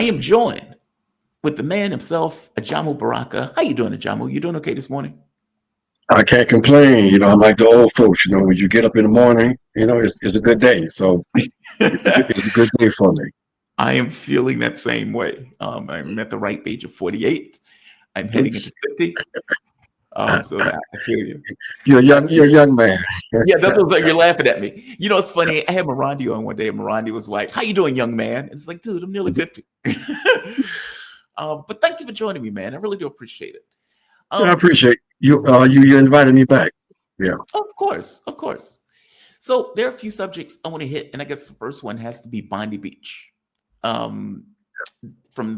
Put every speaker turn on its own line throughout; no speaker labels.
I am joined with the man himself, Ajamu Baraka. How you doing, Ajamu? You doing okay this morning?
I can't complain. I'm like the old folks. When you get up in the morning, it's a good day. So it's a good day for me.
I am feeling that same way. I'm at the ripe age of 48. I'm heading
It's,
into 50. So I feel you.
you're a young man.
Yeah, that's what's like. You're laughing at me. You know, it's funny. I had Morandi on one day, and Morandi was like, "How you doing, young man?" And it's like, dude, I'm nearly 50. But thank you for joining me, man. I really do appreciate it.
I appreciate you. You invited me back. Yeah.
Of course, of course. So there are a few subjects I want to hit, and I guess the first one has to be Bondi Beach. Um, from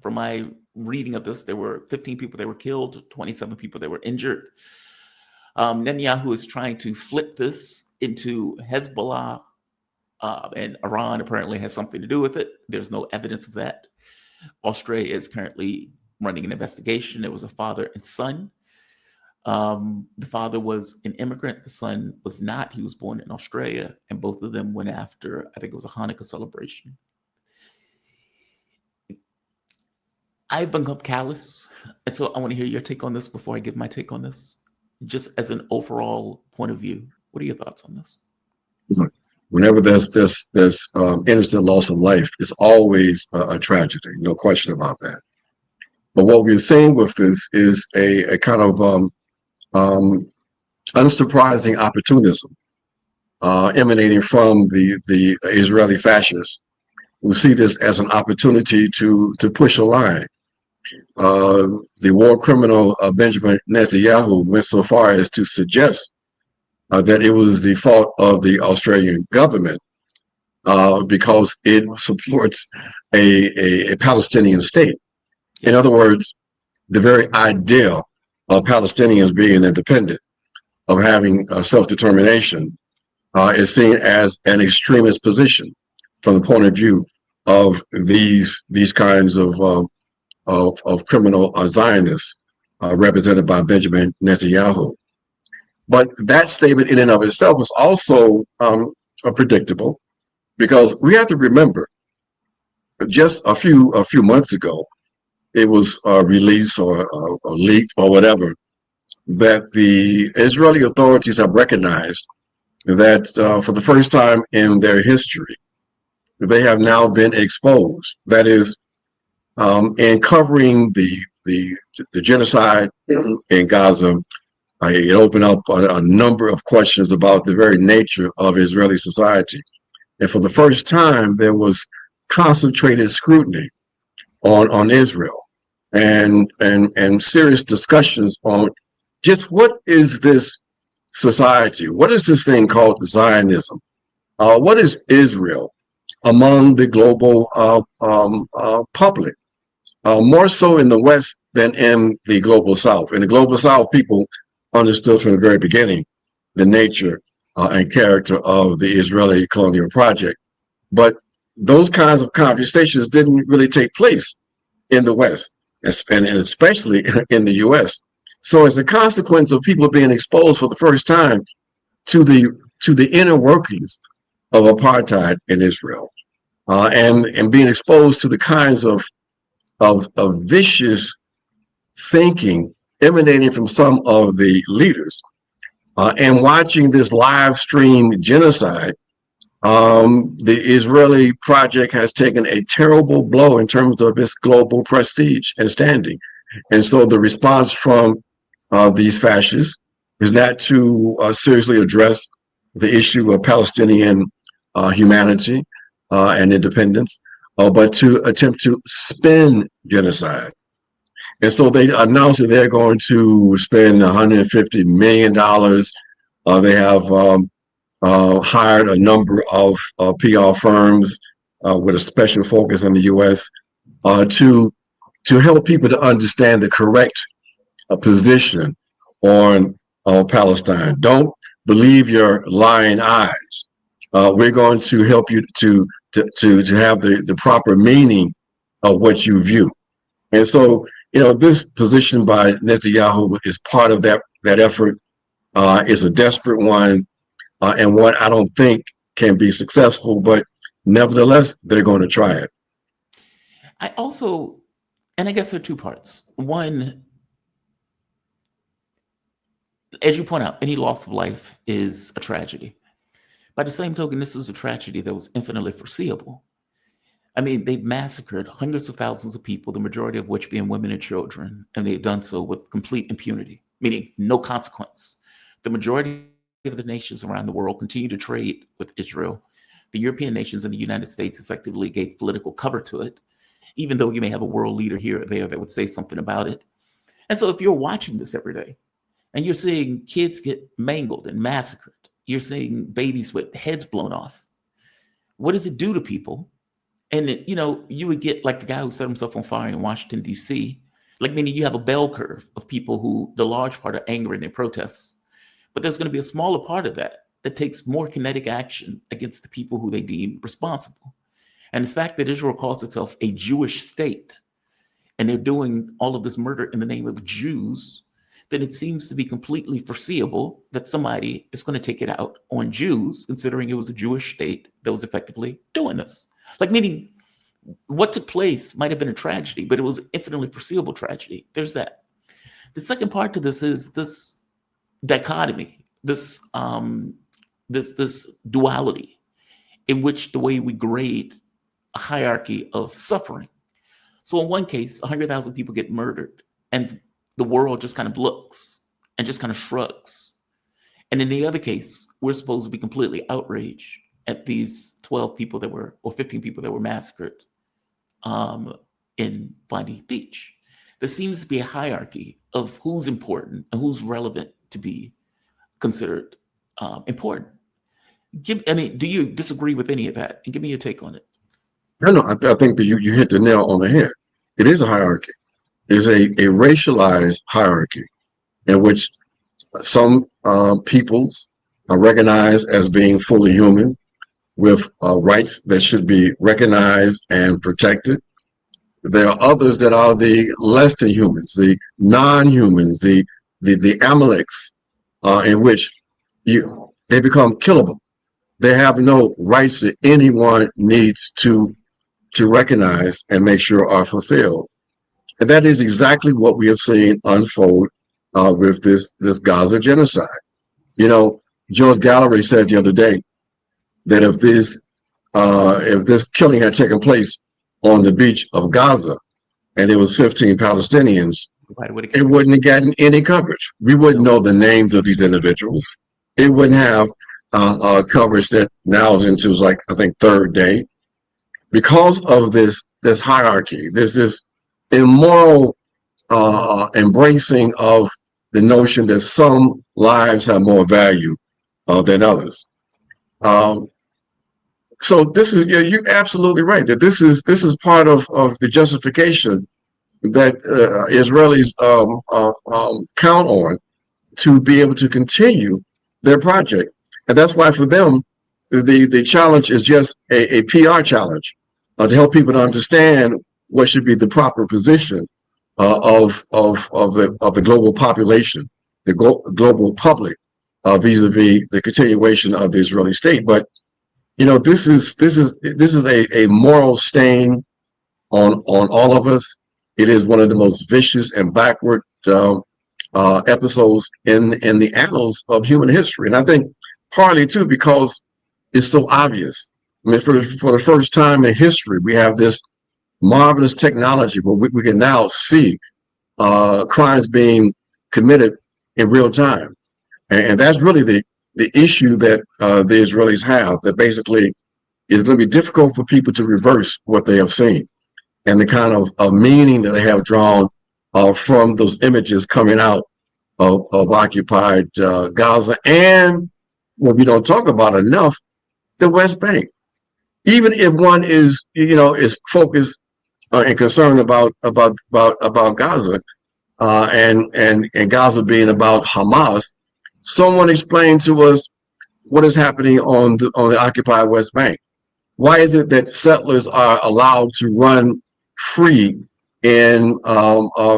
my reading of this, there were 15 people that were killed, 27 people that were injured. Netanyahu is trying to flip this into Hezbollah, and Iran apparently has something to do with it. There's no evidence of that. Australia is currently running an investigation. It was a father and son. The father was an immigrant. The son was not. He was born in Australia, and both of them went after, I think it was a Hanukkah celebration. I've become callous, and so I want to hear your take on this before I give my take on this. Just as an overall point of view, what are your thoughts on this?
Whenever there's innocent loss of life, it's always a tragedy. No question about that. But what we're seeing with this is a kind of unsurprising opportunism emanating from the Israeli fascists, who see this as an opportunity to push a line. The war criminal Benjamin Netanyahu went so far as to suggest that it was the fault of the Australian government because it supports a Palestinian state. In other words, the very idea of Palestinians being independent, of having self-determination, is seen as an extremist position from the point of view of these kinds of criminal Zionists represented by Benjamin Netanyahu. But that statement in and of itself is also predictable, because we have to remember just a few months ago, it was released or leaked or whatever, that the Israeli authorities have recognized that for the first time in their history, they have now been exposed. That is, in covering the genocide in Gaza, it opened up a number of questions about the very nature of Israeli society. And for the first time, there was concentrated scrutiny on Israel and serious discussions on just what is this society? What is this thing called Zionism? What is Israel among the global public? More so in the West than in the global South. In the global South, people understood from the very beginning the nature and character of the Israeli colonial project. But those kinds of conversations didn't really take place in the West, and especially in the US. So as a consequence of people being exposed for the first time to the inner workings of apartheid in Israel, and being exposed to the kinds of vicious thinking emanating from some of the leaders, and watching this live stream genocide, the Israeli project has taken a terrible blow in terms of its global prestige and standing. And so the response from these fascists is not to seriously address the issue of Palestinian humanity and independence, but to attempt to spin genocide. And so they announced that they're going to spend $150 million. They have hired a number of PR firms with a special focus on the U.S. To help people to understand the correct position on Palestine. Don't believe your lying eyes. We're going to help you to have the proper meaning of what you view. And so, this position by Netanyahu is part of that effort. Is a desperate one, and one I don't think can be successful, but nevertheless, they're going to try it.
I also, and I guess there are two parts. One, as you point out, any loss of life is a tragedy. By the same token, this is a tragedy that was infinitely foreseeable. I mean, they've massacred hundreds of thousands of people, the majority of which being women and children, and they've done so with complete impunity, meaning no consequence. The majority of the nations around the world continue to trade with Israel. The European nations and the United States effectively gave political cover to it, even though you may have a world leader here or there that would say something about it. And so if you're watching this every day and you're seeing kids get mangled and massacred, you're seeing babies with heads blown off, what does it do to people? And, you would get like the guy who set himself on fire in Washington, D.C., like meaning you have a bell curve of people who the large part are angry in their protests. But there's going to be a smaller part of that takes more kinetic action against the people who they deem responsible. And the fact that Israel calls itself a Jewish state and they're doing all of this murder in the name of Jews, then it seems to be completely foreseeable that somebody is going to take it out on Jews, considering it was a Jewish state that was effectively doing this. Like, meaning what took place might have been a tragedy, but it was an infinitely foreseeable tragedy. There's that. The second part to this is this dichotomy, this duality in which the way we grade a hierarchy of suffering. So in one case, 100,000 people get murdered and the world just kind of looks and just kind of shrugs. And in the other case, we're supposed to be completely outraged at these 12 people that were, or 15 people that were massacred in Bondi Beach. There seems to be a hierarchy of who's important and who's relevant to be considered important. Do you disagree with any of that? And give me your take on it.
No, I think that you hit the nail on the head. It is a hierarchy. It is a racialized hierarchy in which some peoples are recognized as being fully human with rights that should be recognized and protected. There are others that are the less than humans, the non-humans, the Amaleks, in which they become killable. They have no rights that anyone needs to recognize and make sure are fulfilled. And that is exactly what we have seen unfold with this Gaza genocide. George Gallery said the other day that if this killing had taken place on the beach of Gaza and it was 15 Palestinians, it wouldn't have gotten any coverage. We wouldn't know the names of these individuals. It wouldn't have coverage that now is into, like, I think, third day. Because of this hierarchy, there's this immoral embracing of the notion that some lives have more value than others. So this is, you're absolutely right that this is part of the justification that Israelis count on to be able to continue their project, and that's why for them the challenge is just a PR challenge to help people to understand what should be the proper position of the global population, the global public, vis-a-vis the continuation of the Israeli state. But this is a moral stain on all of us. It is one of the most vicious and backward episodes in the annals of human history, and I think partly too because it's so obvious. I mean, for the first time in history, we have this marvelous technology where we can now see crimes being committed in real time, and that's really the issue that the Israelis have. That basically is going to be difficult for people to reverse what they have seen, and the kind of meaning that they have drawn from those images coming out of occupied Gaza, and what we don't talk about enough, the West Bank. Even if one is focused and concerned about Gaza and Gaza being about Hamas, someone explain to us what is happening on the occupied West Bank. Why is it that settlers are allowed to run free in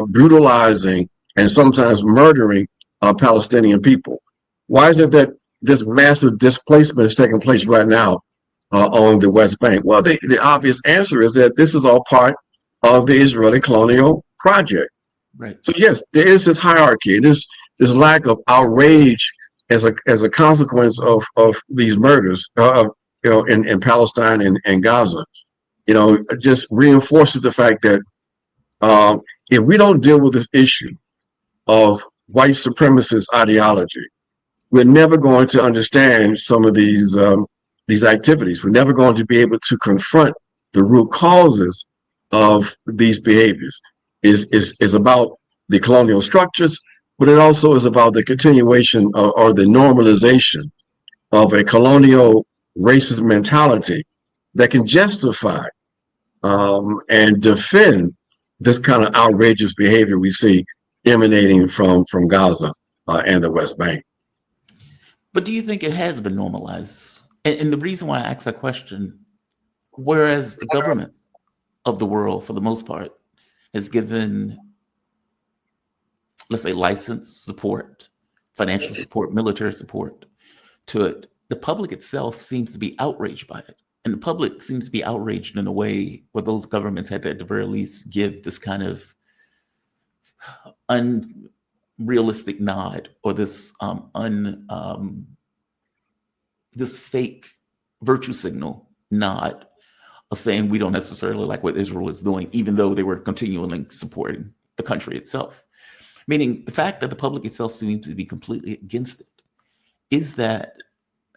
brutalizing and sometimes murdering Palestinian people? Why is it that this massive displacement is taking place right now on the West Bank? Well, the obvious answer is that this is all part of the Israeli colonial project.
Right.
So yes, there is this hierarchy, this lack of outrage as a consequence of these murders, in Palestine and Gaza. Just reinforces the fact that if we don't deal with this issue of white supremacist ideology, we're never going to understand some of these activities. We're never going to be able to confront the root causes of these behaviors. Is about the colonial structures, but it also is about the continuation or the normalization of a colonial racist mentality that can justify and defend this kind of outrageous behavior we see emanating from Gaza and the West Bank.
But do you think it has been normalized? And the reason why I ask that question, whereas the governments of the world, for the most part, has given, let's say, license support, financial support, military support to it, the public itself seems to be outraged by it. And the public seems to be outraged in a way where those governments had to, at the very least, give this kind of unrealistic nod, or this this fake virtue signal nod of saying we don't necessarily like what Israel is doing, even though they were continually supporting the country itself. Meaning the fact that the public itself seems to be completely against it, is that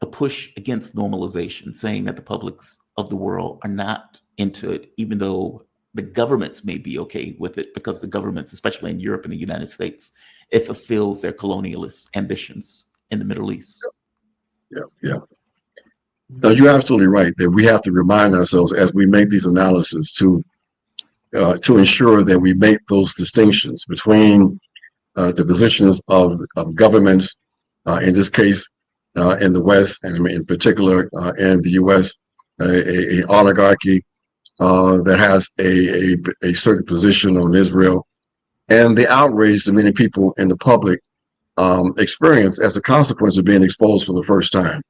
a push against normalization, saying that the publics of the world are not into it, even though the governments may be okay with it, because the governments, especially in Europe and the United States, it fulfills their colonialist ambitions in the Middle East.
Yeah. No, you're absolutely right that we have to remind ourselves as we make these analyses to ensure that we make those distinctions between the positions of governments, in this case, in the West, and in particular in the U.S., a oligarchy that has a certain position on Israel, and the outrage that many people in the public experience as a consequence of being exposed for the first time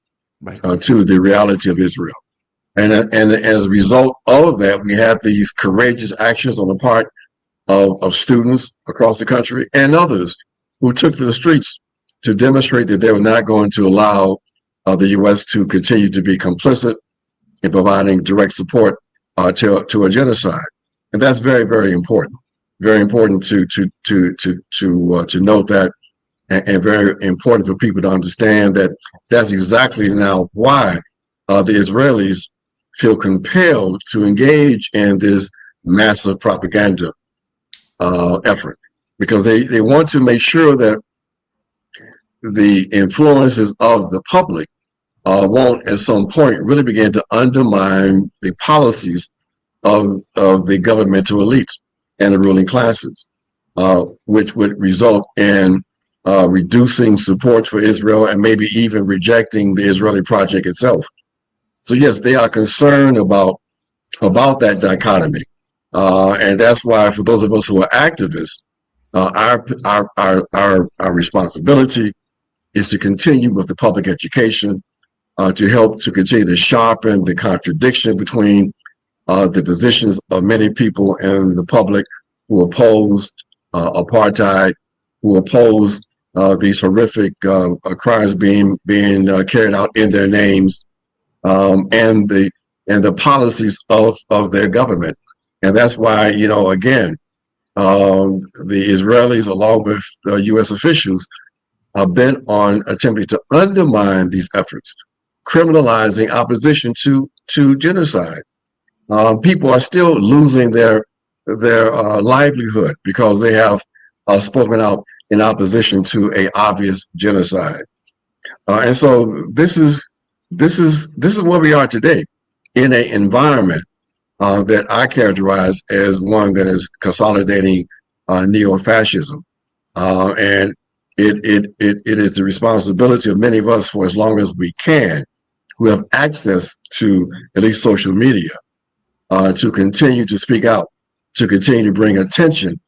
to the reality of Israel. And as a result of that, we have these courageous actions on the part of students across the country and others who took to the streets to demonstrate that they were not going to allow the U.S. to continue to be complicit in providing direct support to a genocide. And that's very, very important. Very important to note that, and very important for people to understand that that's exactly now why the Israelis feel compelled to engage in this massive propaganda effort, because they want to make sure that the influences of the public won't at some point really begin to undermine the policies of the governmental elites and the ruling classes, which would result in reducing support for Israel and maybe even rejecting the Israeli project itself. So yes, they are concerned about that dichotomy, and that's why for those of us who are activists, our responsibility is to continue with the public education, to help to continue to sharpen the contradiction between the positions of many people in the public who oppose apartheid, who oppose these horrific crimes being carried out in their names, and the policies of their government. And that's why, again, the Israelis, along with U.S. officials, are bent on attempting to undermine these efforts, criminalizing opposition to genocide. People are still losing their livelihood because they have spoken out in opposition to a obvious genocide. And so this is where we are today, in an environment that I characterize as one that is consolidating neofascism, and it is the responsibility of many of us, for as long as we can, who have access to at least social media, to continue to speak out, to continue to bring attention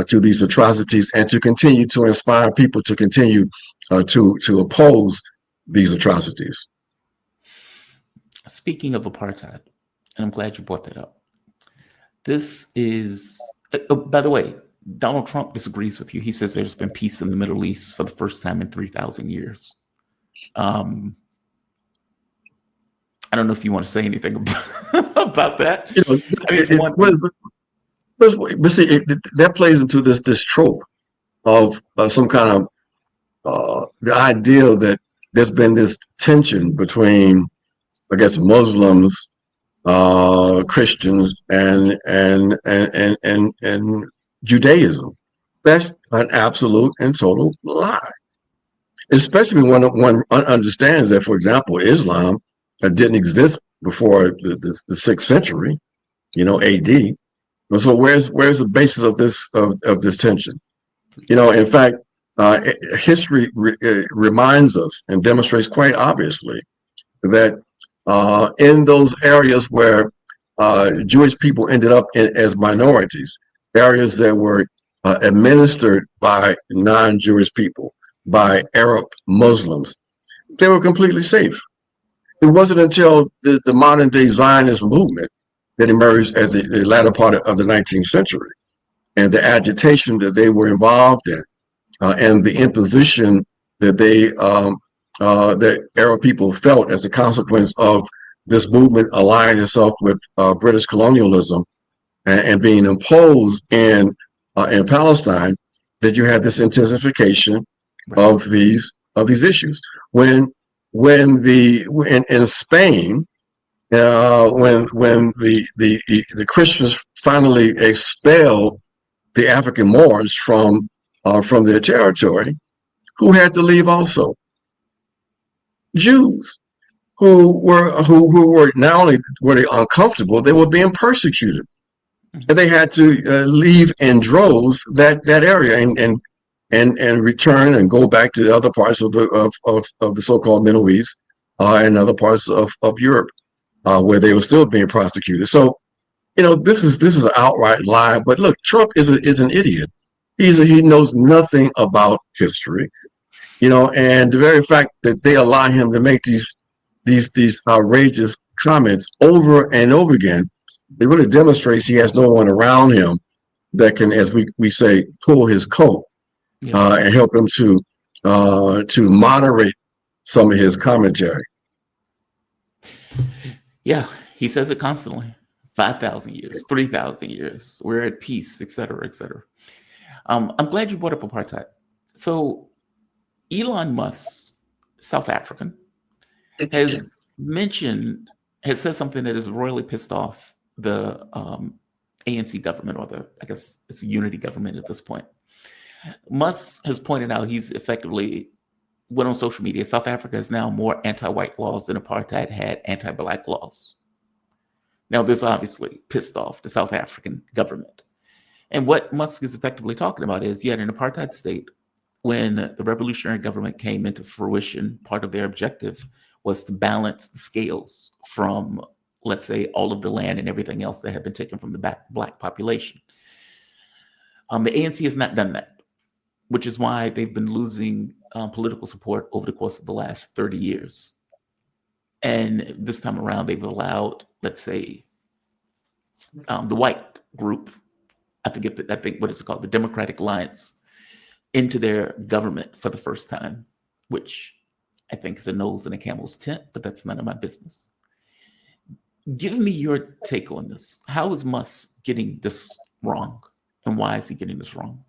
to these atrocities, and to continue to inspire people to continue to oppose these atrocities.
Speaking of apartheid, and I'm glad you brought that up, This is, oh, by the way, Donald Trump disagrees with you. He says there's been peace in the Middle East for the first time in 3,000 years. I don't know if you want to say anything about that.
You know, but see, that plays into this trope of some kind of the idea that there's been this tension between, I guess, Muslims, Christians, and Judaism. That's an absolute and total lie. Especially when one understands that, for example, Islam didn't exist before the 6th century, AD. So where's the basis of this tension? In fact, history reminds us and demonstrates quite obviously that in those areas where Jewish people ended up as minorities, areas that were administered by non-Jewish people, by Arab Muslims, they were completely safe. It wasn't until the modern day Zionist movement that emerged at the latter part of the 19th century, and the agitation that they were involved in, and the imposition that that Arab people felt as a consequence of this movement aligning itself with British colonialism and being imposed in Palestine, that you had this intensification of these issues. When in Spain, when the Christians finally expelled the African Moors from their territory, who had to leave also? Jews, who were not only were they uncomfortable, they were being persecuted, and they had to leave in droves that area and return and go back to the other parts of the so-called Middle East and other parts of Europe where they were still being prosecuted. So this is an outright lie. But look, Trump is an idiot. He knows nothing about history, and the very fact that they allow him to make these outrageous comments over and over again, it really demonstrates he has no one around him that can, as we say, pull his coat and help him to moderate some of his commentary.
Yeah, he says it constantly. 5,000 years, 3,000 years, we're at peace, et cetera, et cetera. I'm glad you brought up apartheid. So Elon Musk, South African, has said something that has royally pissed off the ANC government, or I guess it's a unity government at this point. Musk has pointed out he's effectively went on social media. South Africa has now more anti-white laws than apartheid had anti-black laws. Now, this obviously pissed off the South African government. And what Musk is effectively talking about is you had an apartheid state. When the revolutionary government came into fruition, part of their objective was to balance the scales from, let's say, all of the land and everything else that had been taken from the black population. The ANC has not done that, which is why they've been losing political support over the course of the last 30 years. And this time around, they've allowed, let's say, the white group, I think what is it called, the Democratic Alliance, into their government for the first time, which I think is a nose in a camel's tent, but that's none of my business. Give me your take on this. How is Musk getting this wrong? And why is he getting this wrong?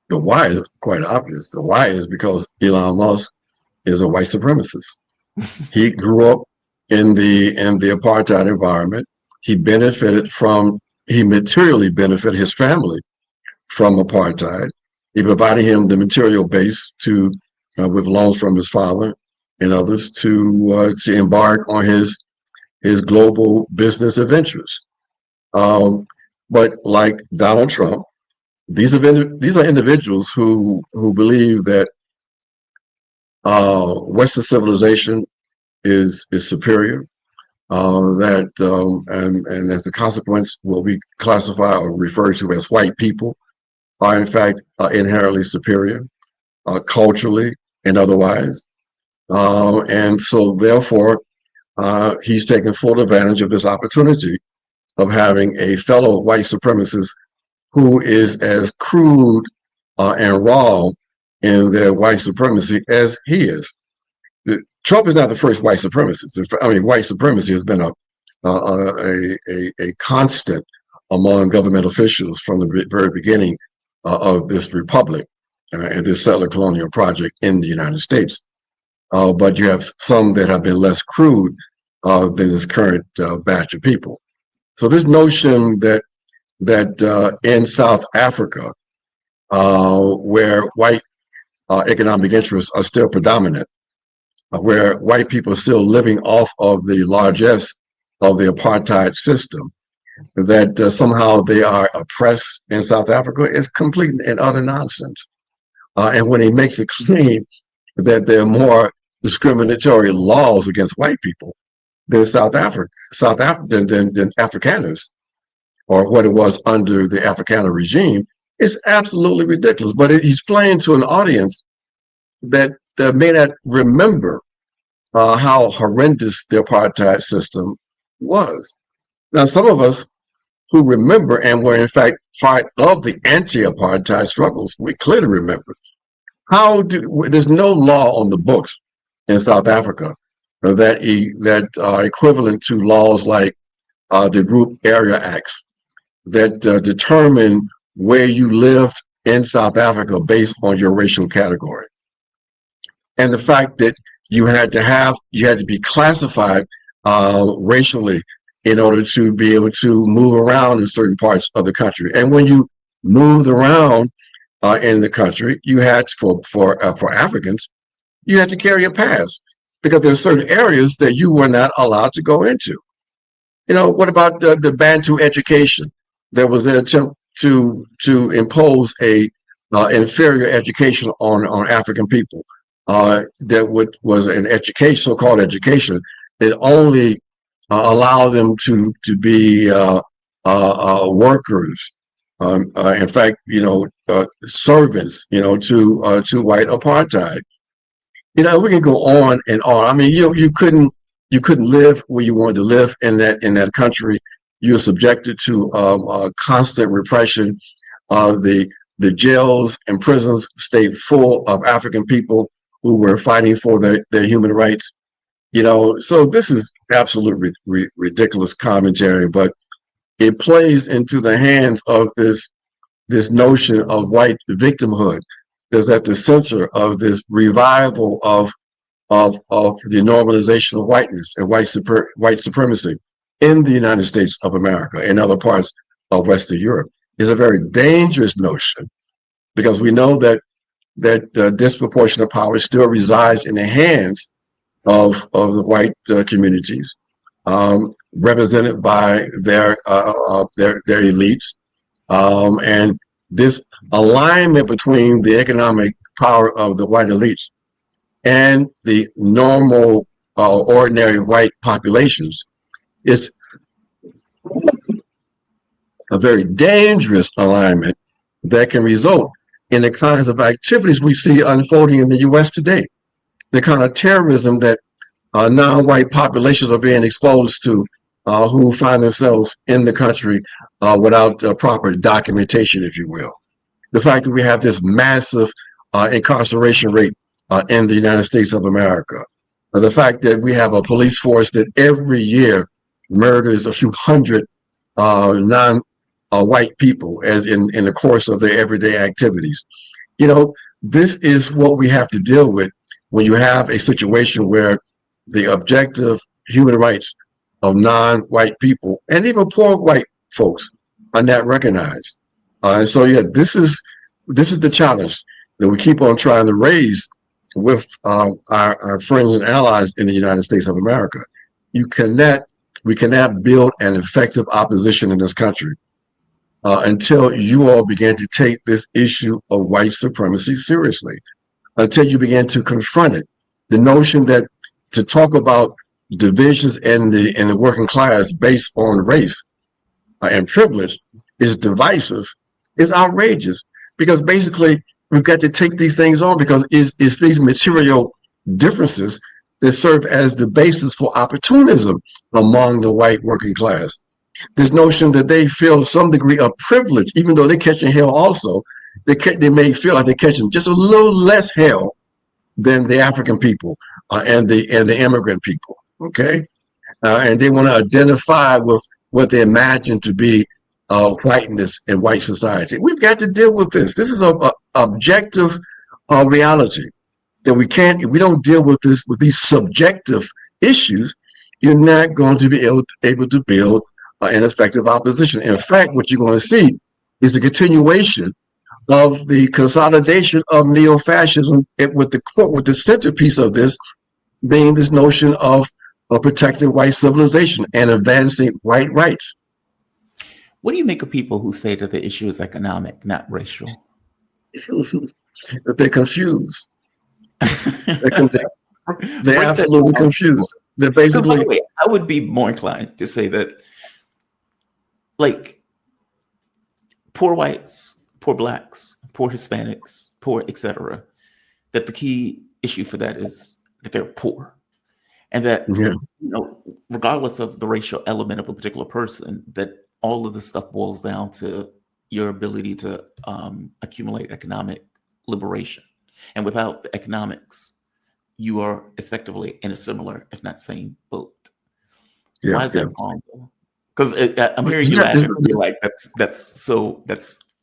The why is quite obvious. The why is because Elon Musk is a white supremacist. He grew up in the apartheid environment. He materially benefited his family from apartheid. He provided him the material base to, with loans from his father and others, to embark on his global business adventures. But like Donald Trump, these are individuals who believe that Western civilization is superior, and as a consequence will be classified or referred to as white people are in fact inherently superior, culturally and otherwise. And so therefore, he's taken full advantage of this opportunity of having a fellow white supremacist who is as crude and raw in their white supremacy as he is. Trump is not the first white supremacist. I mean, white supremacy has been a constant among government officials from the very beginning of this republic and this settler colonial project in the United States. But you have some that have been less crude than this current batch of people. So this notion that in South Africa, where white economic interests are still predominant, where white people are still living off of the largesse of the apartheid system, that somehow they are oppressed in South Africa is complete and utter nonsense. And when he makes a claim that there are more discriminatory laws against white people than than Afrikaners, or what it was under the Afrikaner regime, is absolutely ridiculous. But he's playing to an audience that may not remember how horrendous the apartheid system was. Now, some of us who remember and were in fact part of the anti-apartheid struggles, we clearly remember. There's no law on the books in South Africa that are equivalent to laws like the Group Area Acts that determine where you lived in South Africa based on your racial category. And the fact that you had to be classified racially in order to be able to move around in certain parts of the country. And when you moved around in the country, you had for Africans, you had to carry a pass because there are certain areas that you were not allowed to go into. You know, what about the Bantu education? There was an attempt to impose a inferior education on African people. That was an education, so-called education, that only allow them to be workers. In fact, servants, to white apartheid. We can go on and on. I mean, you couldn't live where you wanted to live in that country. You were subjected to constant repression. The jails and prisons stayed full of African people who were fighting for their human rights. So this is absolute ridiculous commentary, but it plays into the hands of this notion of white victimhood that's at the center of this revival of the normalization of whiteness and white supremacy in the United States of America and other parts of Western Europe. Is a very dangerous notion because we know that disproportionate power still resides in the hands of the white communities, represented by their elites, and this alignment between the economic power of the white elites and the normal, ordinary white populations is a very dangerous alignment that can result in the kinds of activities we see unfolding in the U.S. today. The kind of terrorism that non-white populations are being exposed to, who find themselves in the country without proper documentation, if you will. The fact that we have this massive incarceration rate in the United States of America. The fact that we have a police force that every year murders a few hundred non-white people as in the course of their everyday activities. This is what we have to deal with when you have a situation where the objective human rights of non-white people and even poor white folks are not recognized. And so, yeah, this is the challenge that we keep on trying to raise with our friends and allies in the United States of America. We cannot build an effective opposition in this country until you all begin to take this issue of white supremacy seriously, until you begin to confront it. The notion that to talk about divisions in the working class based on race and privilege is divisive, is outrageous, because basically we've got to take these things on because it's these material differences that serve as the basis for opportunism among the white working class. This notion that they feel some degree of privilege, even though they're catching hell also, they may feel like they're catching just a little less hell than the African people and the immigrant people. Okay, and they want to identify with what they imagine to be whiteness and white society. We've got to deal with this. This is a objective reality that we can't. If we don't deal with this with these subjective issues, you're not going to be able to build an effective opposition. In fact, what you're going to see is the continuation of the consolidation of neo-fascism with the centerpiece of this being this notion of protecting white civilization and advancing white rights.
What do you make of people who say that the issue is economic, not racial?
They're confused. They're absolutely confused. They're basically.
By the way, I would be more inclined to say that, like, poor whites, poor blacks, poor Hispanics, poor etc., that the key issue for that is that they're poor, and that regardless of the racial element of a particular person, that all of this stuff boils down to your ability to accumulate economic liberation, and without the economics, you are effectively in a similar, if not same, boat. Why is that wrong? Because I'm hearing you laugh and be like, that's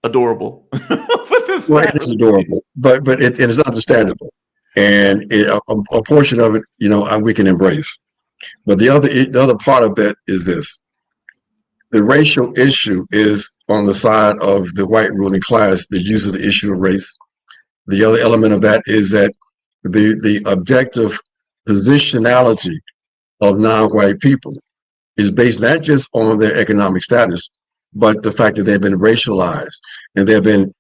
adorable.
Well, it is adorable, but it is understandable, and a portion of it, we can embrace. But the other part of that is this: the racial issue is on the side of the white ruling class that uses the issue of race. The other element of that is that the objective positionality of non-white people is based not just on their economic status, but the fact that they've been racialized and they've been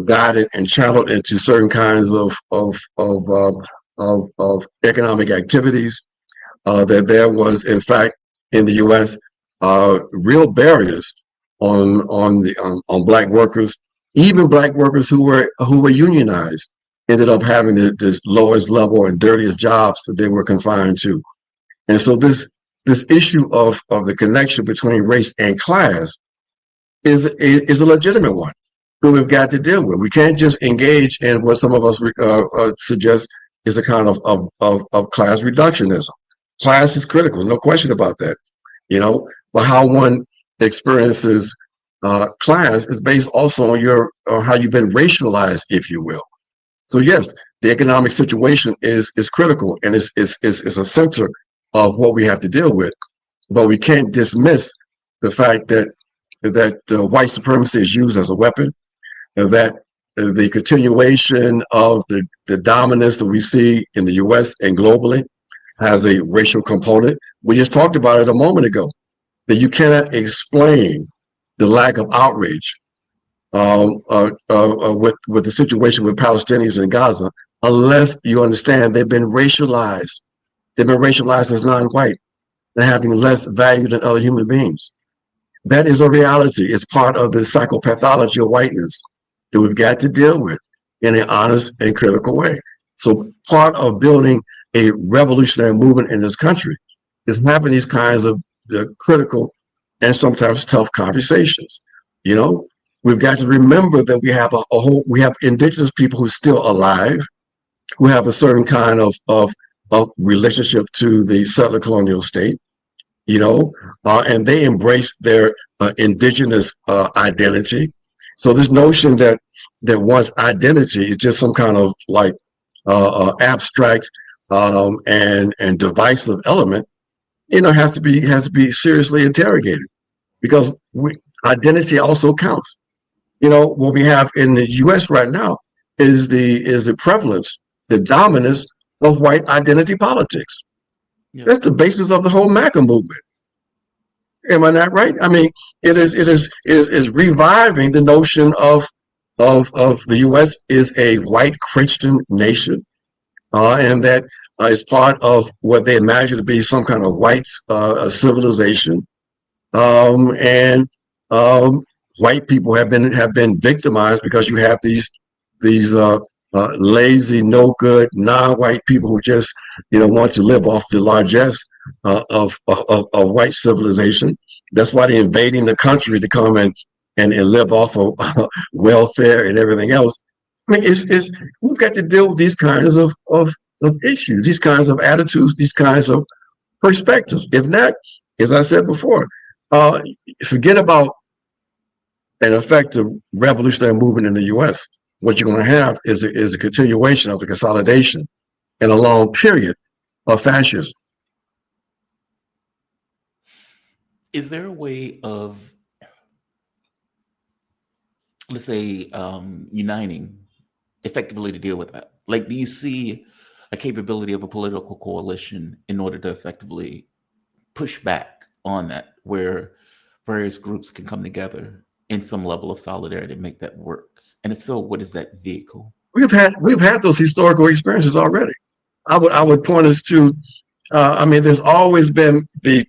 guided and channeled into certain kinds of economic activities. That there was, in fact, in the U.S., real barriers on black workers. Even black workers who were unionized ended up having the lowest level and dirtiest jobs that they were confined to. And so this issue of the connection between race and class is a legitimate one that we've got to deal with. We can't just engage in what some of us suggest is a kind of class reductionism. Class is critical, no question about that. But how one experiences class is based also on how you've been racialized, if you will. So yes, the economic situation is critical and is a center of what we have to deal with, but we can't dismiss the fact that white supremacy is used as a weapon, and that the continuation of the dominance that we see in the U.S. and globally has a racial component. We just talked about it a moment ago, that you cannot explain the lack of outrage with the situation with Palestinians in Gaza unless you understand they've been racialized. They've been racialized as non-white. They're having less value than other human beings. That is a reality. It's part of the psychopathology of whiteness that we've got to deal with in an honest and critical way. So part of building a revolutionary movement in this country is having these kinds of critical and sometimes tough conversations. We've got to remember that we have indigenous people who are still alive, who have a certain kind of relationship to the settler colonial state, and they embrace their indigenous identity. So this notion that one's identity is just some kind of like abstract and divisive element, has to be seriously interrogated, because identity also counts. What we have in the U.S. right now is the prevalence, the dominance of white identity politics. Yeah. That's the basis of the whole MAGA movement. Am I not right? I mean, it is reviving the notion of the U.S. is a white Christian nation, and that is part of what they imagine to be some kind of white civilization, and white people have been victimized because you have these lazy, no good, non-white people who just want to live off the largesse of white civilization. That's why they're invading the country to come and live off of welfare and everything else. I mean, it's we've got to deal with these kinds of issues, these kinds of attitudes, these kinds of perspectives. If not, as I said before, uh, forget about an effective revolutionary movement in the U.S. What you're going to have is a continuation of the consolidation and a long period of fascism.
Is there a way of, let's say, uniting effectively to deal with that? Like, do you see a capability of a political coalition in order to effectively push back on that, where various groups can come together in some level of solidarity to make that work? And if so, what is that vehicle?
We've had those historical experiences already. I would point us to. I mean, there's always been the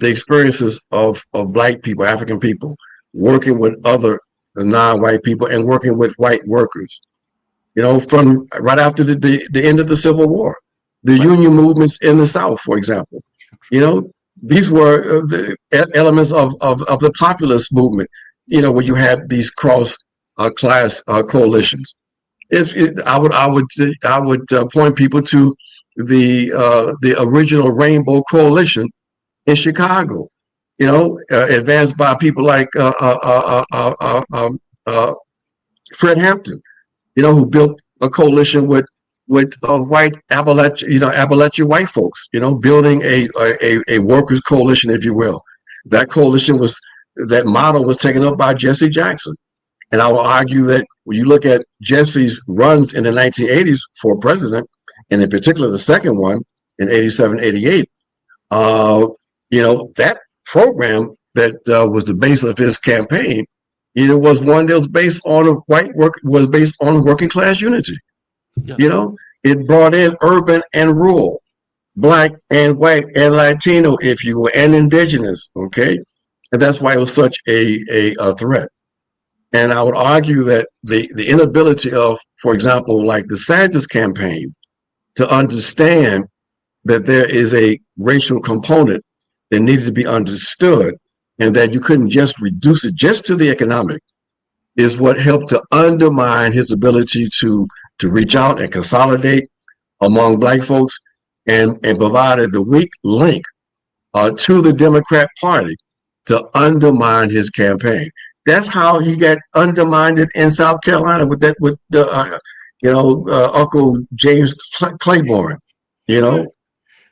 experiences of black people, African people, working with other non-white people and working with white workers. You know, from right after the end of the Civil War, the
Right.
union movements in the South, for example. You know, these were the elements of the populist movement. You know, where you had these cross class coalitions. I would point people to the original Rainbow Coalition in Chicago. You know, advanced by people like Fred Hampton. You know, who built a coalition with white Appalachian white folks. You know, building a workers' coalition, if you will. That model was taken up by Jesse Jackson. And I will argue that when you look at Jesse's runs in the 1980s for president, and in particular the second one in 87, 88, uh, that program that was the base of his campaign, was one that was based on was based on working class unity.
Yeah.
You know, it brought in urban and rural, black and white and Latino, if you will, and indigenous. Okay, and that's why it was such a threat. And I would argue that the inability of, for example, like the Sanders campaign, to understand that there is a racial component that needed to be understood, and that you couldn't just reduce it just to the economic, is what helped to undermine his ability to reach out and consolidate among black folks, and provided the weak link to the Democrat Party to undermine his campaign. That's how he got undermined in South Carolina with the Uncle James Claiborne. You know,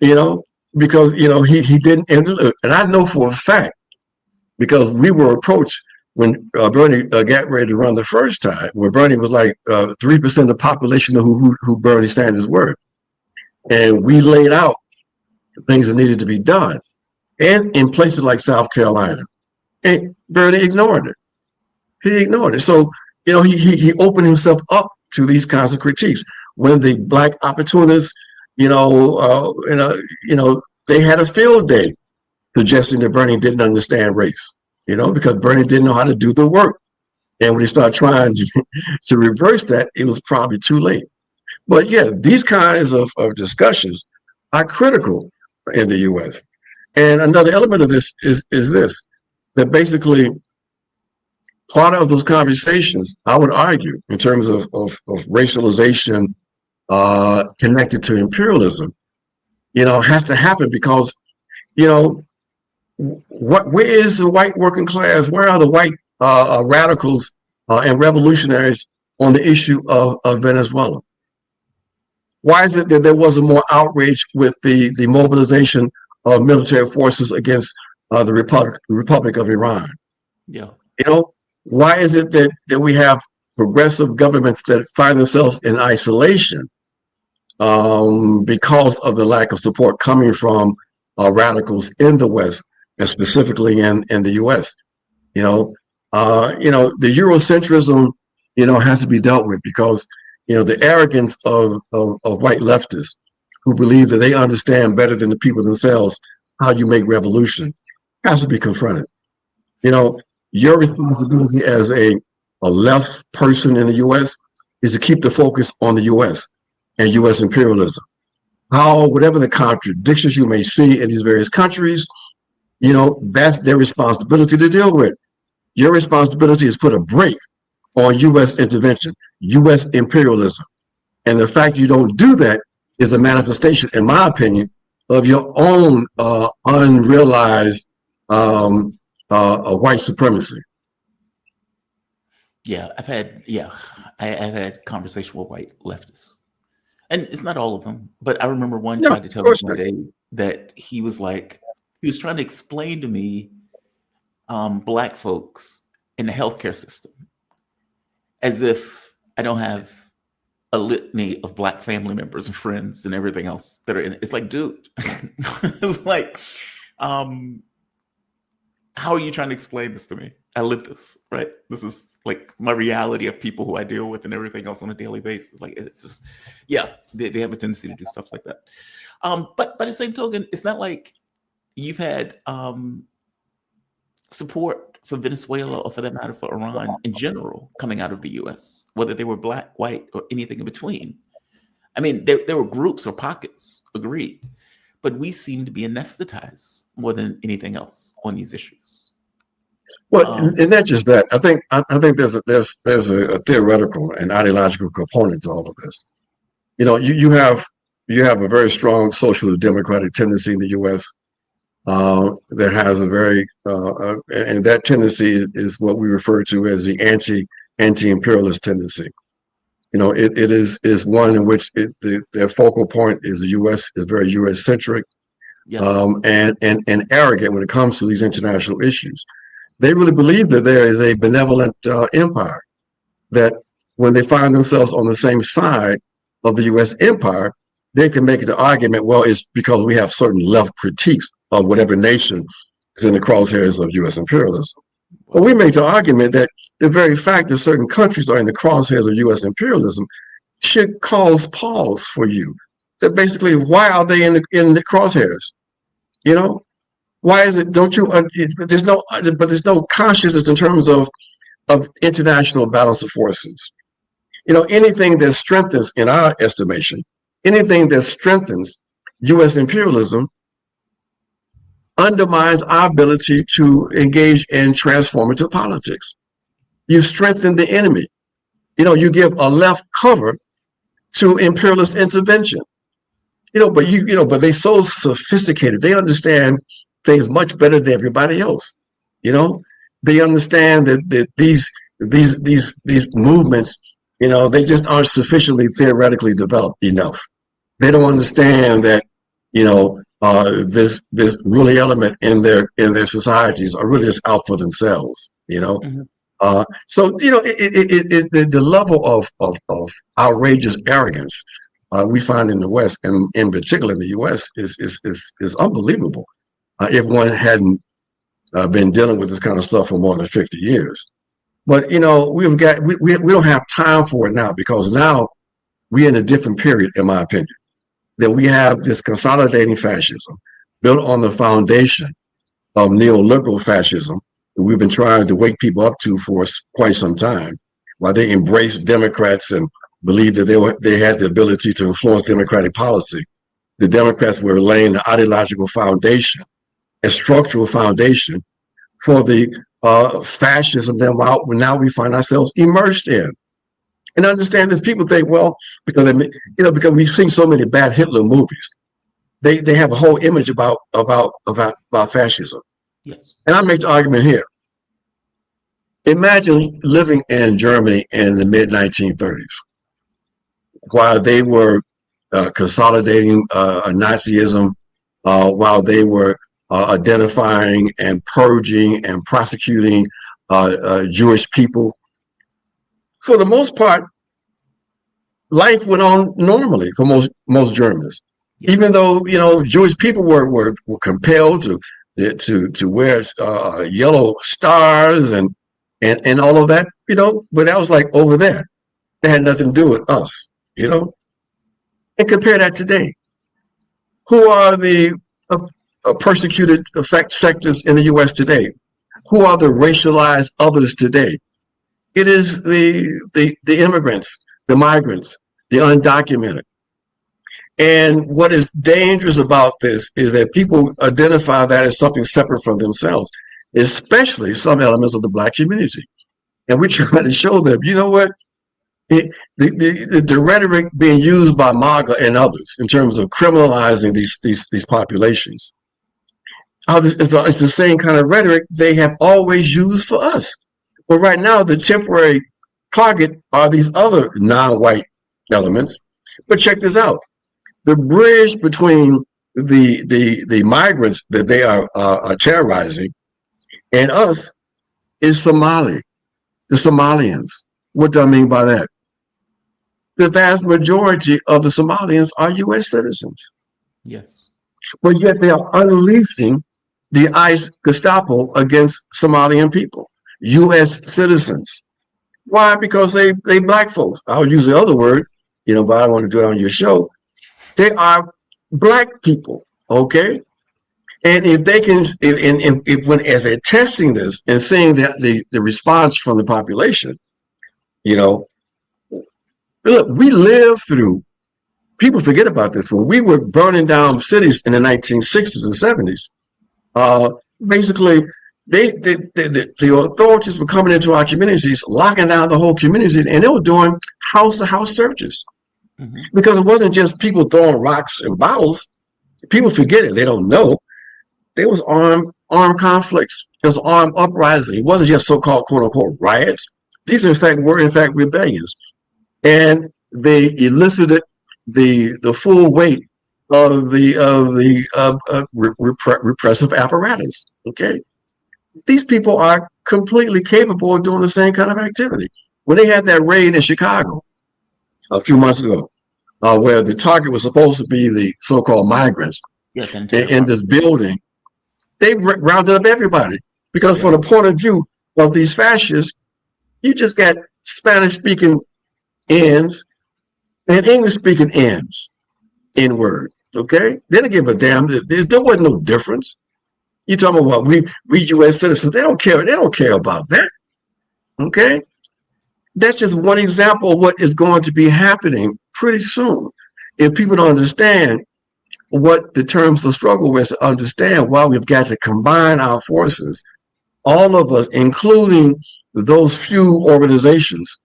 you know, because he didn't, and I know for a fact, because we were approached when Bernie got ready to run the first time, where Bernie was like 3% of the population of who Bernie Sanders were, and we laid out the things that needed to be done, and in places like South Carolina, and Bernie ignored it. He ignored it. So he opened himself up to these kinds of critiques. When the black opportunists, they had a field day suggesting that Bernie didn't understand race, because Bernie didn't know how to do the work. And when he started trying to reverse that, it was probably too late. But yeah, these kinds of discussions are critical in the U.S. And another element of this is this, that basically part of those conversations, I would argue, in terms of racialization connected to imperialism, has to happen because, where is the white working class? Where are the white radicals and revolutionaries on the issue of Venezuela? Why is it that there wasn't more outrage with the mobilization of military forces against the Republic of Iran?
Yeah.
Why is it that we have progressive governments that find themselves in isolation because of the lack of support coming from radicals in the West, and specifically in the U.S.? The Eurocentrism, has to be dealt with, because the arrogance of white leftists who believe that they understand better than the people themselves how you make revolution has to be confronted. Your responsibility as a left person in the U.S. is to keep the focus on the U.S. and U.S. imperialism. how whatever the contradictions you may see in these various countries, that's their responsibility to deal with. Your responsibility is put a brake on U.S. intervention, U.S. imperialism. And the fact you don't do that is a manifestation, in my opinion, of your own unrealized white supremacy.
Yeah, I've had conversation with white leftists, and it's not all of them, but I remember one
No,
tried to
of
tell me
course
one
not.
day that he was trying to explain to me black folks in the healthcare system as if I don't have a litany of black family members and friends and everything else that are in it. It's like, dude, it's like, um, how are you trying to explain this to me? I live this, right? This is like my reality of people who I deal with and everything else on a daily basis. Like, it's just, yeah, they have a tendency to do stuff like that. But by the same token, it's not like you've had support for Venezuela or, for that matter, for Iran in general coming out of the US, whether they were black, white, or anything in between. I mean, there were groups or pockets, agreed, but we seem to be anesthetized more than anything else on these issues.
Well, and not just that. I think there's a theoretical and ideological component to all of this. You have a very strong social democratic tendency in the U.S. That has a very and that tendency is what we refer to as the anti-imperialist tendency. It is one in which their focal point is the U.S. is very U.S. centric,
Yeah.
and arrogant when it comes to these international issues. They really believe that there is a benevolent empire, that when they find themselves on the same side of the U.S. empire, they can make the argument, well, it's because we have certain left critiques of whatever nation is in the crosshairs of U.S. imperialism. But we make the argument that the very fact that certain countries are in the crosshairs of U.S. imperialism should cause pause for you. That basically, why are they in the crosshairs? Why is it? Don't you? There's no consciousness in terms of international balance of forces. Anything that strengthens, in our estimation, anything that strengthens U.S. imperialism undermines our ability to engage in transformative politics. You strengthen the enemy. You give a left cover to imperialist intervention. But they're so sophisticated. They understand things much better than everybody else. They understand that these movements, they just aren't sufficiently theoretically developed enough. They don't understand that, this ruling element in their societies are really just out for themselves.
Mhm.
So the level of outrageous arrogance we find in the West, and in particular in the U.S., is unbelievable. If one hadn't been dealing with this kind of stuff for more than 50 years, but we don't have time for it now, because now we're in a different period, in my opinion. That we have this consolidating fascism built on the foundation of neoliberal fascism that we've been trying to wake people up to for quite some time, while they embraced Democrats and believed that they had the ability to influence democratic policy. The Democrats were laying the ideological foundation and structural foundation for the fascism that now we find ourselves immersed in. And understand this, people think, well, because we've seen so many bad Hitler movies, they have a whole image about fascism.
Yes.
And I make the argument here. Imagine living in Germany in the mid 1930s, while they were consolidating Nazism, while they were identifying and purging and prosecuting Jewish people. For the most part, life went on normally for most Germans,
Yes.
even though Jewish people were compelled to wear yellow stars and all of that, but that was like over there. It had nothing to do with us, And compare that today. Who are the persecuted sectors in the U.S. today? Who are the racialized others today? It is the immigrants, the migrants, the undocumented. And what is dangerous about this is that people identify that as something separate from themselves, especially some elements of the Black community. And we're trying to show them, you know what? The rhetoric being used by MAGA and others in terms of criminalizing these populations, it's the same kind of rhetoric they have always used for us. But right now, the temporary target are these other non-white elements. But check this out. The bridge between the migrants that they are terrorizing and us is Somali, the Somalians. What do I mean by that? The vast majority of the Somalians are U.S. citizens.
Yes.
But yet they are unleashing the ICE Gestapo against Somalian people, U.S. citizens. Why? Because they Black folks. I'll use the other word, but I don't want to do it on your show. They are Black people, okay? And if they can, when as they're testing this and seeing that the response from the population, look, we lived through. People forget about this. When we were burning down cities in the 1960s and 70s, basically, the authorities were coming into our communities, locking down the whole community, and they were doing house-to-house searches. Mm-hmm. Because it wasn't just people throwing rocks and bottles. People forget it. They don't know. There was armed conflicts. There was armed uprising. It wasn't just so-called quote-unquote riots. These, were in fact rebellions. And they elicited the full weight of the repressive apparatus. Okay, these people are completely capable of doing the same kind of activity. When they had that raid in Chicago a few months ago, where the target was supposed to be the so-called migrants in this building, they rounded up everybody because from the point of view of these fascists, you just got Spanish-speaking ends and English-speaking ends in word. Okay, they didn't give a damn. There wasn't no difference. You talking about we U.S. citizens? They don't care. They don't care about that. Okay, that's just one example of what is going to be happening pretty soon. If people don't understand what the terms of struggle is, to understand why we've got to combine our forces, all of us, including those few organizations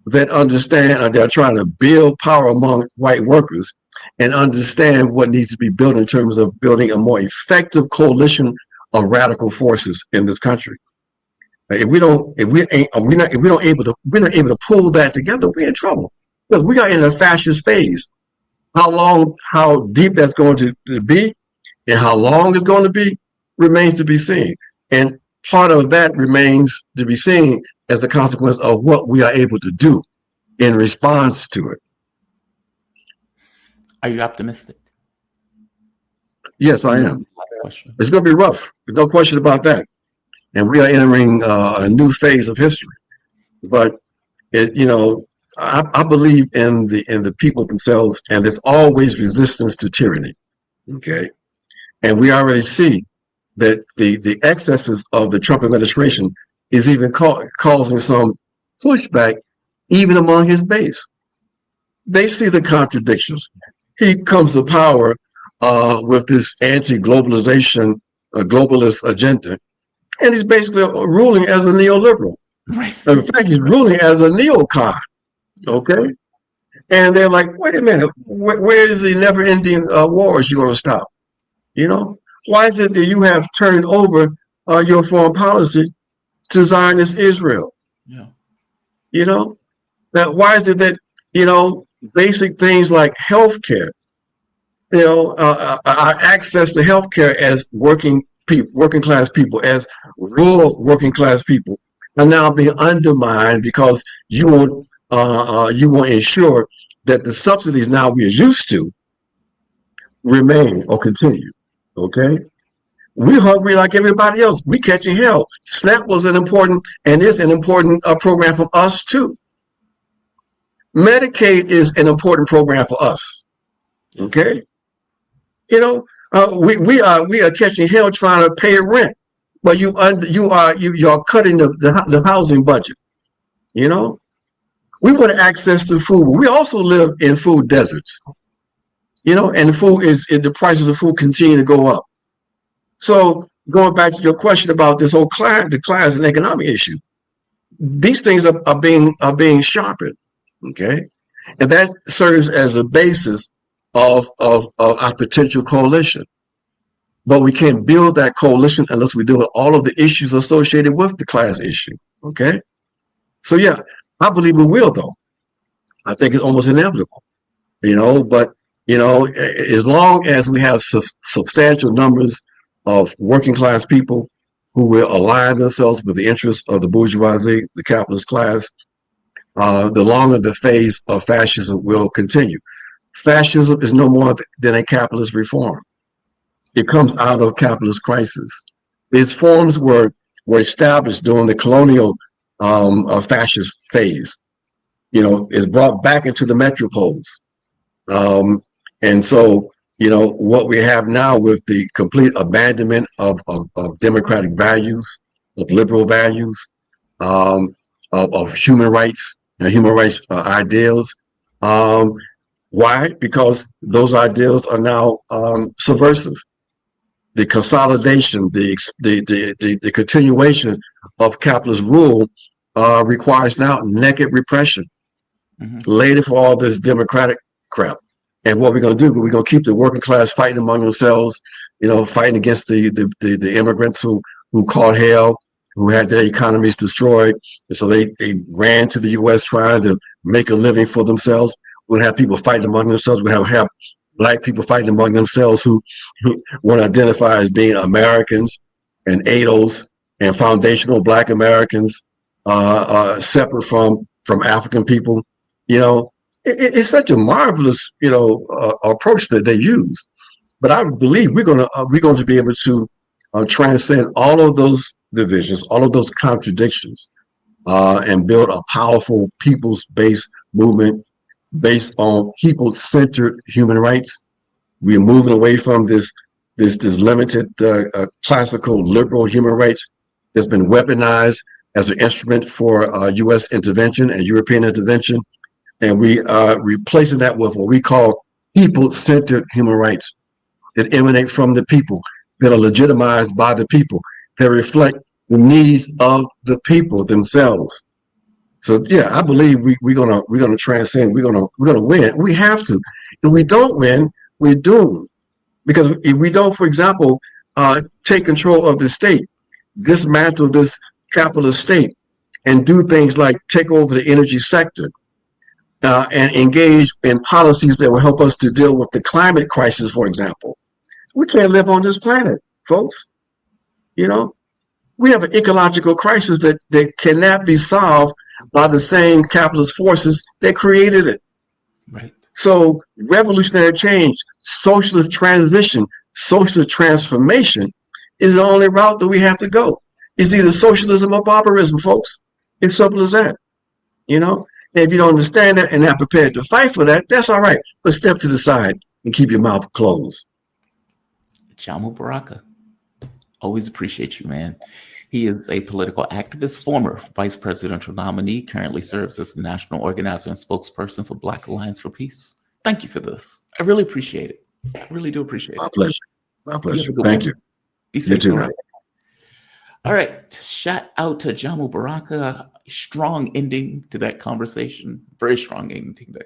that understand and they're trying to build power among white workers and understand what needs to be built in terms of building a more effective coalition of radical forces in this country. If we're not able to pull that together, we're in trouble. Because we are in a fascist phase. How deep that's going to be and how long it's going to be remains to be seen. And part of that remains to be seen as a consequence of what we are able to do in response to it.
Are you optimistic?
Yes, I am. It's going to be rough. There's no question about that. And we are entering a new phase of history. But I believe in the people themselves, and there's always resistance to tyranny. Okay, and we already see that the excesses of the Trump administration is even causing some pushback, even among his base. They see the contradictions. He comes to power with this anti-globalization, globalist agenda, and he's basically ruling as a neoliberal. Right. In fact, he's ruling as a neocon. Okay, and they're like, wait a minute, where is the never-ending wars you're going to stop? Why is it that you have turned over your foreign policy to Zionist Israel? Yeah. That why is it that basic things like healthcare, our access to healthcare as working class people, as rural working class people, are now being undermined because you won't ensure that the subsidies now we are used to remain or continue. Okay, we're hungry like everybody else. We catching hell. SNAP was an important and is an important program for us too. Medicaid is an important program for us. Okay, we are catching hell trying to pay rent, but you are cutting the housing budget. We want access to food, but we also live in food deserts. and the prices of food continue to go up. So going back to your question about this whole the class and economic issue, these things are being sharpened, okay, and that serves as a basis of our potential coalition. But we can't build that coalition unless we deal with all of the issues associated with the class issue, okay. So yeah, I believe we will, though. I think it's almost inevitable, but as long as we have substantial numbers of working class people who will align themselves with the interests of the bourgeoisie, the capitalist class, the longer the phase of fascism will continue. Fascism is no more than a capitalist reform. It comes out of capitalist crisis. Its forms were established during the colonial fascist phase. Is brought back into the metropoles. And so, what we have now with the complete abandonment of democratic values, of liberal values, of human rights and human rights ideals. Why? Because those ideals are now subversive. The consolidation, the continuation of capitalist rule requires now naked repression, later for all this democratic crap. And what we're going to do, we're going to keep the working class fighting among themselves, fighting against the immigrants who caught hell, who had their economies destroyed. And so they ran to the U.S. trying to make a living for themselves. We'll have people fighting among themselves. We'll have Black people fighting among themselves who want to identify as being Americans and ADOS and foundational Black Americans, separate from African people. It's such a marvelous, approach that they use. But I believe we're going to be able to transcend all of those divisions, all of those contradictions, and build a powerful peoples-based movement based on people-centered human rights. We're moving away from this limited classical liberal human rights that's been weaponized as an instrument for U.S. intervention and European intervention. And we are replacing that with what we call people-centered human rights that emanate from the people, that are legitimized by the people, that reflect the needs of the people themselves. So yeah, I believe we're gonna transcend. We're gonna win. We have to. If we don't win, we're doomed. Because if we don't, for example, take control of the state, dismantle this capitalist state, and do things like take over the energy sector, and engage in policies that will help us to deal with the climate crisis, for example, we can't live on this planet, folks. We have an ecological crisis that cannot be solved by the same capitalist forces that created it.
Right.
So revolutionary change, socialist transition, social transformation is the only route that we have to go. It's either socialism or barbarism, folks. It's simple as that. And if you don't understand that and not prepared to fight for that, that's all right. But step to the side and keep your mouth closed.
Ajamu Baraka. Always appreciate you, man. He is a political activist, former vice presidential nominee, currently serves as the national organizer and spokesperson for Black Alliance for Peace. Thank you for this. I really appreciate it. I really do appreciate it.
My pleasure. My pleasure. Thank you.
Be safe.
You too.
All right. Shout out to Ajamu Baraka. Strong ending to that conversation. Very strong ending to that